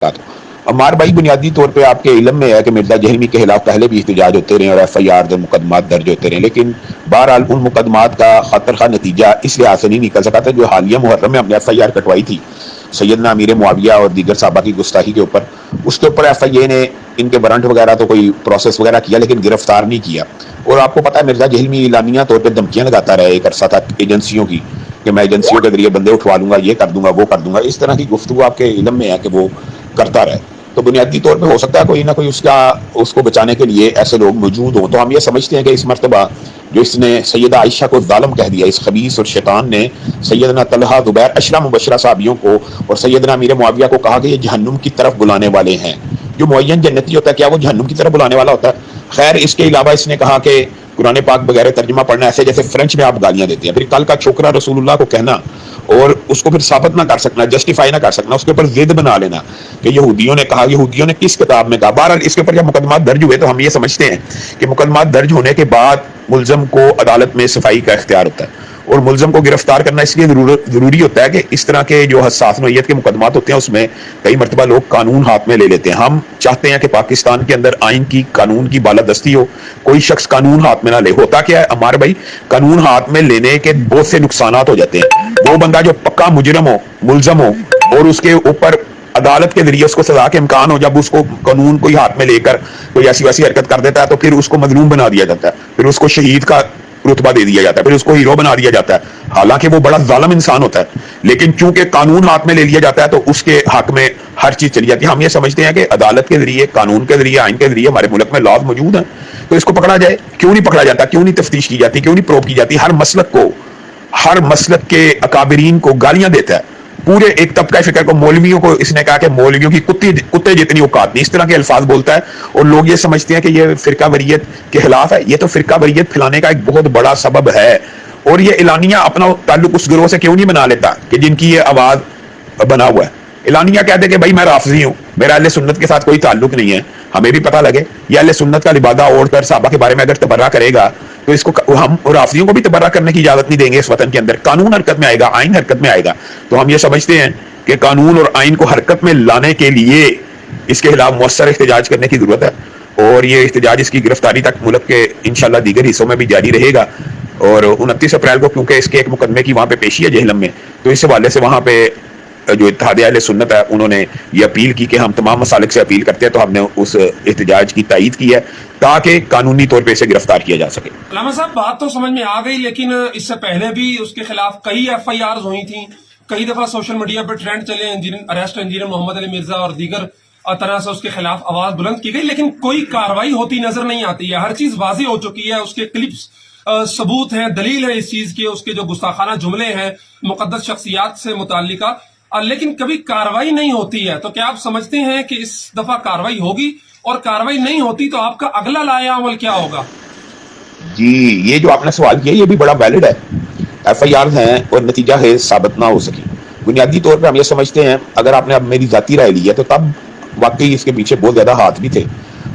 عمار بھائی، بنیادی طور پہ آپ کے علم میں ہے کہ مرزا جہلمی کے خلاف پہلے بھی احتجاج ہوتے رہے اور ایف آئی آر مقدمات درج ہوتے رہے، لیکن بہرحال ان مقدمات کا خاطر خواہ نتیجہ اس لحاظ سے نہیں نکل سکا تھا جو حالیہ محرم میں ہم نے ایف آئی آر کٹوائی تھی سیدنا امیر معاویہ اور دیگر صحابہ کی گستاخی کے اوپر. اس کے اوپر ایف آئی اے نے ان کے وارنٹ وغیرہ تو کوئی پروسیس وغیرہ کیا لیکن گرفتار نہیں کیا. اور آپ کو پتہ ہے مرزا جہلمی اعلانیہ طور پہ دھمکیاں لگاتا رہا ایک عرصہ تک ایجنسیوں کی کہ میں ایجنسیوں کے ذریعے بندے اٹھوا لوں گا، یہ کر دوں گا، وہ کر دوں گا. اس طرح کی گفتگو آپ کے علم میں ہے کہ وہ کرتا رہے. تو بنیادی طور پہ ہو سکتا ہے کوئی نہ کوئی اس کو بچانے کے لیے ایسے لوگ موجود ہوں. تو ہم یہ سمجھتے ہیں کہ اس مرتبہ جو اس نے سیدہ عائشہ کو ظالم کہہ دیا، اس خبیث اور شیطان نے سیدنا طلحہ، زبیر، عشرہ مبشرہ صحابیوں کو اور سیدنا امیر معاویہ کو کہا کہ یہ جہنم کی طرف بلانے والے ہیں. جو معین جنتی ہوتا ہے کیا وہ جہنم کی طرف بلانے والا ہوتا ہے؟ خیر، اس کے علاوہ اس نے کہا کہ قرآن پاک بغیر ترجمہ پڑھنا ایسے جیسے فرینچ میں آپ گالیاں دیتے ہیں. پھر کل کا چھوکرا رسول اللہ کو کہنا اور اس کو پھر ثابت نہ کر سکنا، جسٹیفائی نہ کر سکنا، اس کے اوپر ضد بنا لینا کہ یہودیوں نے کہا. یہودیوں نے کس کتاب میں کہا؟ بہرحال اس کے اوپر جب مقدمات درج ہوئے تو ہم یہ سمجھتے ہیں کہ مقدمات درج ہونے کے بعد ملزم کو عدالت میں صفائی کا اختیار ہوتا ہے اور ملزم کو گرفتار کرنا اس لیے ضروری ہوتا ہے کہ اس طرح کے جو حساس نوعیت کے مقدمات ہوتے ہیں اس میں کئی مرتبہ لوگ قانون ہاتھ میں لے لیتے ہیں. ہم چاہتے ہیں کہ پاکستان کے اندر آئین کی، قانون کی بالادستی ہو، کوئی شخص قانون ہاتھ میں نہ لے. ہوتا کیا ہے عمار بھائی، قانون ہاتھ میں لینے کے بہت سے نقصانات ہو جاتے ہیں. وہ بندہ جو پکا مجرم ہو، ملزم ہو اور اس کے اوپر عدالت کے ذریعے اس کو سزا کے امکان ہو، جب اس کو قانون کوئی ہاتھ میں لے کر کوئی ایسی ویسی حرکت کر دیتا ہے تو پھر اس کو مظلوم بنا دیا جاتا ہے، پھر اس کو شہید کا رتبہ دے دیا جاتا ہے، پھر اس کو ہیرو بنا دیا جاتا ہے، حالانکہ وہ بڑا ظالم انسان ہوتا ہے. لیکن چونکہ قانون ہاتھ میں لے لیا جاتا ہے تو اس کے حق میں ہر چیز چلی جاتی ہے. ہم یہ سمجھتے ہیں کہ عدالت کے ذریعے، قانون کے ذریعے، آئین کے ذریعے ہمارے ملک میں لاز موجود ہیں تو اس کو پکڑا جائے. کیوں نہیں پکڑا جاتا؟ کیوں نہیں تفتیش کی جاتی؟ کیوں نہیں پروب کی جاتی؟ ہر مسلک کے اکابرین کو گالیاں دیتا ہے، پورے ایک طبقہ فکر کو. مولویوں کو اس نے کہا کہ مولویوں کی کتے جتنی اوقات نہیں، اس طرح کے الفاظ بولتا ہے اور لوگ یہ سمجھتے ہیں کہ یہ فرقہ وریت کے خلاف ہے. یہ تو فرقہ وریت پھیلانے کا ایک بہت بڑا سبب ہے. اور یہ اعلانیہ اپنا تعلق اس گروہ سے کیوں نہیں بنا لیتا کہ جن کی یہ آواز بنا ہوا ہے؟ اعلانیہ کہتے کہ بھائی میں رافضی ہوں، میرا اہل سنت کے ساتھ کوئی تعلق نہیں ہے. ہمیں بھی پتہ لگے یہ اہل سنت کا لبادہ اوڑھ کر صحابہ کے بارے میں اگر تبرہ کرے گا تو اس کو ہم رافضیوں کو بھی تبرہ کرنے کی اجازت نہیں دیں گے. اس وطن کے اندر قانون حرکت میں آئے گا، آئین حرکت میں آئے گا. تو ہم یہ سمجھتے ہیں کہ قانون اور آئین کو حرکت میں لانے کے لیے اس کے خلاف مؤثر احتجاج کرنے کی ضرورت ہے اور یہ احتجاج اس کی گرفتاری تک ملک کے انشاءاللہ دیگر حصوں میں بھی جاری رہے گا. اور 29 اپریل کو کیونکہ اس کے ایک مقدمے کی وہاں پہ پیشی ہے جہلم میں، تو اس حوالے سے وہاں پہ جو اتحاد اہل سنت ہے انہوں نے یہ اپیل کی کہ ہم تمام مسالک سے اپیل کرتے ہیں. تو ہم نے اس احتجاج کی تائید کی ہے تاکہ قانونی طور پہ اسے گرفتار کیا جا سکے. علامہ صاحب، بات تو سمجھ میں آ گئی، لیکن اس سے پہلے بھی اس کے خلاف کئی ایف آئی آرز ہوئی تھیں، کئی دفعہ سوشل میڈیا پر ٹرینڈ چلے، اریسٹ انجینئر محمد علی مرزا اور دیگر طرح سے اس کے خلاف آواز بلند کی گئی، لیکن کوئی کاروائی ہوتی نظر نہیں آتی ہے. ہر چیز واضح ہو چکی ہے، اس کے کلپس ثبوت ہیں، دلیل ہے اس چیز کی، اس کے جو گستاخانہ جملے ہیں مقدس شخصیات سے متعلقہ، لیکن کبھی کاروائی نہیں ہوتی ہے. تو کیا آپ سمجھتے ہیں کہ اس دفعہ کاروائی ہوگی؟ اور کاروائی نہیں ہوتی تو آپ کا اگلا لایا عمل کیا ہوگا؟ جی، یہ جو آپ نے سوال کیا یہ بھی بڑا ویلڈ ہے. ایف آئی آر ہیں اور نتیجہ ہے ثابت نہ ہو سکی. بنیادی طور پر ہم یہ سمجھتے ہیں، اگر آپ نے اب میری ذاتی رائے لی ہے تو تب واقعی اس کے پیچھے بہت زیادہ ہاتھ بھی تھے.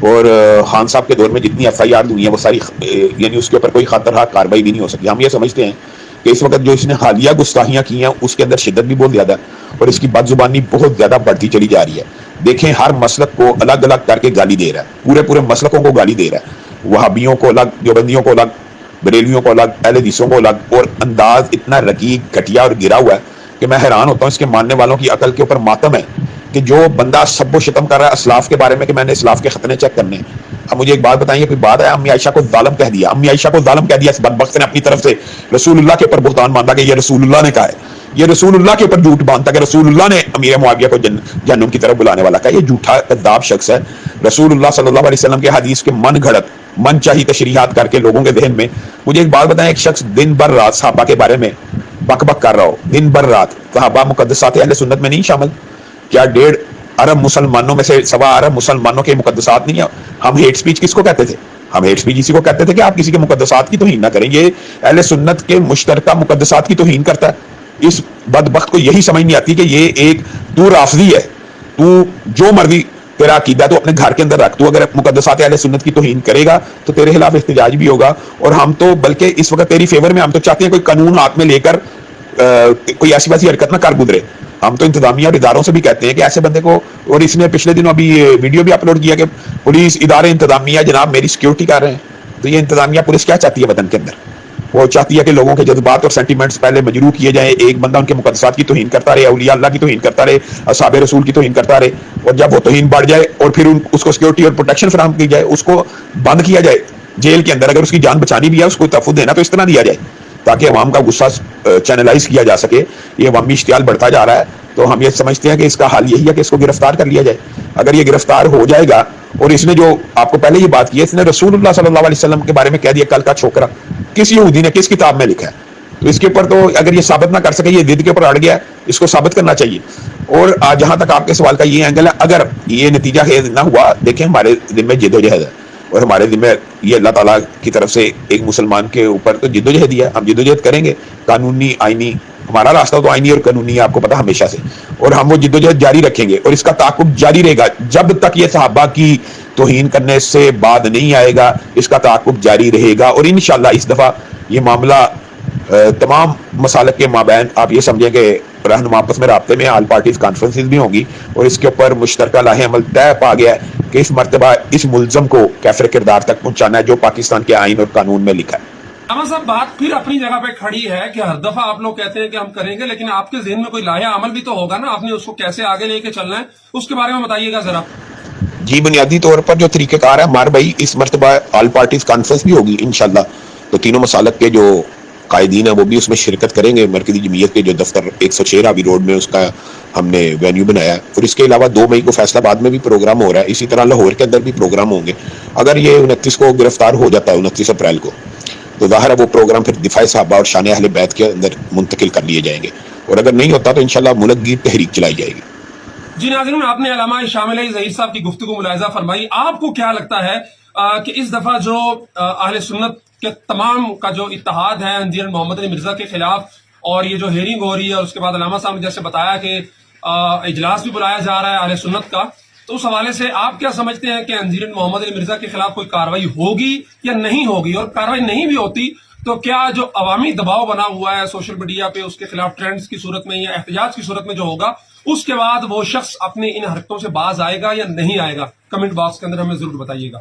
اور خان صاحب کے دور میں جتنی ایف آئی آر ہوئی ہیں وہ ساری یعنی اس کے اوپر کوئی خاطرخواہ کاروائی بھی نہیں ہو سکی. ہم یہ سمجھتے ہیں کہ اس وقت جو اس نے حالیہ گستاخیاں کی ہیں اس کے اندر شدت بھی بہت زیادہ ہے اور اس کی بد زبانی بہت زیادہ بڑھتی چلی جا رہی ہے. دیکھیں، ہر مسلک کو الگ الگ کر کے گالی دے رہا ہے، پورے مسلکوں کو گالی دے رہا ہے. وہابیوں کو الگ، دیوبندیوں کو الگ، بریلویوں کو الگ، اہل حدیثوں کو الگ، اور انداز اتنا رقیق، گھٹیا اور گرا ہوا ہے کہ میں حیران ہوتا ہوں. اس کے ماننے والوں کی عقل کے اوپر ماتم ہے کہ جو بندہ سب و شتم کر رہا ہے اسلاف کے بارے میں کہ میں نے اسلاف کے ختنے چیک کرنے. اب مجھے ایک بات بتائیے، کوئی بات ہے امی عائشہ کو ظالم کہہ دیا، امی عائشہ کو ظالم کہہ دیا اس بدبخت نے اپنی طرف سے رسول اللہ کے اوپر بہتان باندھا کہ یہ رسول اللہ نے کہا ہے، یہ رسول اللہ کے اوپر جھوٹ باندھتا کہ رسول اللہ نے امیر معاویہ کو جہنم کی طرف بلانے والا کہا. یہ جھوٹا کذاب شخص ہے. رسول اللہ صلی اللہ علیہ وسلم کے حدیث کے من گھڑت، من چاہی تشریحات کر کے لوگوں کے ذہن میں. مجھے ایک بات بتائیں، ایک شخص دن بھر رات صحابہ کے بارے میں بک بک کر رہا ہو، دن بھر رات، صحابہ مقدسات اہل سنت میں نہیں شامل؟ کیا 1.5 ارب مسلمانوں میں سے 1.25 ارب مسلمانوں کے مقدسات نہیں ہیں؟ ہم ہیٹ سپیچ کس کو کہتے تھے؟ ہم ہیٹ سپیچ اسی کو کہتے تھے کہ آپ کسی کے مقدسات کی توہین نہ کریں. یہ اہل سنت کے مشترکہ مقدسات کی توہین کرتا ہے. اس بدبخت کو یہی سمجھ نہیں آتی کہ یہ ایک تو رافضی ہے، تو جو مرضی تیرا عقیدہ تو اپنے گھر کے اندر رکھ، تو اگر مقدسات اہل سنت کی توہین کرے گا تو تیرے خلاف احتجاج بھی ہوگا. اور ہم تو بلکہ اس وقت تیری فیور میں ہم تو چاہتے ہیں کوئی قانون ہاتھ میں لے کر کوئی ایسی ویسی حرکت نہ کر گزرے. ہم تو انتظامیہ اور اداروں سے بھی کہتے ہیں کہ ایسے بندے کو, اور اس نے پچھلے دنوں ابھی ویڈیو بھی اپلوڈ کیا کہ پولیس ادارے انتظامیہ جناب میری سیکیورٹی کر رہے ہیں. تو یہ انتظامیہ پولیس کیا چاہتی ہے وطن کے اندر؟ وہ چاہتی ہے کہ لوگوں کے جذبات اور سینٹیمنٹس پہلے مجروح کیے جائیں, ایک بندہ ان کے مقدسات کی توہین کرتا رہے, اولیاء اللہ کی توہین کرتا رہے, اصحاب رسول کی توہین کرتا رہے, اور جب وہ توہین بڑھ جائے اور پھر اس کو سیکیورٹی اور پروٹیکشن فراہم کی جائے, اس کو بند کیا جائے جیل کے اندر, اگر اس کی جان بچانی بھی ہے اس کو تحفظ دینا تو اس طرح دیا جائے تاکہ عوام کا غصہ چینلائز کیا جا سکے. یہ عوامی اشتعال بڑھتا جا رہا ہے, تو ہم یہ سمجھتے ہیں کہ اس کا حل یہی ہے کہ اس کو گرفتار کر لیا جائے. اگر یہ گرفتار ہو جائے گا, اور اس نے جو آپ کو پہلے یہ بات کی ہے, اس نے رسول اللہ صلی اللہ علیہ وسلم کے بارے میں کہہ دیا کل کا چھوکرا, کس یہودی نے کس کتاب میں لکھا ہے؟ تو اس کے اوپر تو اگر یہ ثابت نہ کر سکے, یہ ضد کے اوپر اڑ گیا ہے, اس کو ثابت کرنا چاہیے. اور جہاں تک آپ کے سوال کا یہ اینگل ہے, اگر یہ نتیجہ خیز نہ ہوا, دیکھیں ہمارے ذمہ جد و جہد ہے, اور ہمارے ذمہ یہ اللہ تعالیٰ کی طرف سے ایک مسلمان کے اوپر تو جد و جہد ہے, ہم جد و جہد کریں گے, قانونی آئینی, ہمارا راستہ تو آئینی اور قانونی ہے آپ کو پتا ہمیشہ سے, اور ہم وہ جد و جہد جاری رکھیں گے, اور اس کا تعاقب جاری رہے گا جب تک یہ صحابہ کی توہین کرنے سے بعد نہیں آئے گا, اس کا تعاقب جاری رہے گا. اور انشاءاللہ اس دفعہ یہ معاملہ تمام مسالک کے مابین آپ یہ سمجھیں کہ رہنما آپس میں رابطے میں, آل پارٹیز کانفرنسز بھی ہوں گی, اور اس کے اوپر مشترکہ لاہ عمل طے پا گیا ہے کہ اس مرتبہ اس ملزم کو کیفر کردار تک پہنچانا ہے جو پاکستان کے آئین اور قانون میں لکھا ہے. احمد صاحب, بات پھر اپنی جگہ پہ کھڑی ہے کہ ہر دفعہ آپ لوگ کہتے ہیں کہ ہم کریں گے, لیکن آپ کے ذہن میں کوئی لایا عمل بھی تو ہوگا نا, آپ نے اس کو کیسے آگے لے کے چلنا ہے, اس کے بارے میں بتائیے گا ذرا. جی, بنیادی طور پر جو طریقہ کار ہے ہمارے بھائی, اس مرتبہ آل پارٹیز کانفرنس بھی ہوگی انشاءاللہ, تو تینوں مسالک کے جو قائدین ہیں وہ بھی اس میں شرکت کریں گے. مرکزی جمعیت کے جو دفتر 106 راوی روڈ میں اس کا ہم نے وینیو بنایا ہے, اور اس کے علاوہ 2 مئی کو فیصلہ آباد میں بھی پروگرام ہو رہا ہے, اسی طرح لاہور کے اندر بھی پروگرام ہوں گے. اگر یہ 29 کو گرفتار ہو جاتا ہے, 29 اپریل کو, تو ظاہر ہے وہ پروگرام پھر دفاع صحابہ اور شان اہل بیت کے اندر منتقل کر لیے جائیں گے, اور اگر نہیں ہوتا تو انشاءاللہ ملک گیر تحریک چلائی جائے گی. جی ناظرین, آپ نے علامہ شامل ظہیر صاحب کی گفتگو ملاحظہ فرمائی. آپ کو کیا لگتا ہے کہ اس دفعہ جو اہل سنت کے تمام کا جو اتحاد ہے انجینئر محمد علی مرزا کے خلاف, اور یہ جو ہیئرنگ ہو رہی ہے, اور اس کے بعد علامہ صاحب نے جیسے بتایا کہ اجلاس بھی بلایا جا رہا ہے اہل سنت کا, تو اس حوالے سے آپ کیا سمجھتے ہیں کہ انجینئر محمد علی مرزا کے خلاف کوئی کارروائی ہوگی یا نہیں ہوگی؟ اور کارروائی نہیں بھی ہوتی تو کیا جو عوامی دباؤ بنا ہوا ہے سوشل میڈیا پہ, اس کے خلاف ٹرینڈز کی صورت میں یا احتجاج کی صورت میں جو ہوگا, اس کے بعد وہ شخص اپنی ان حرکتوں سے باز آئے گا یا نہیں آئے گا؟ کمنٹ باکس کے اندر ہمیں ضرور بتائیے گا.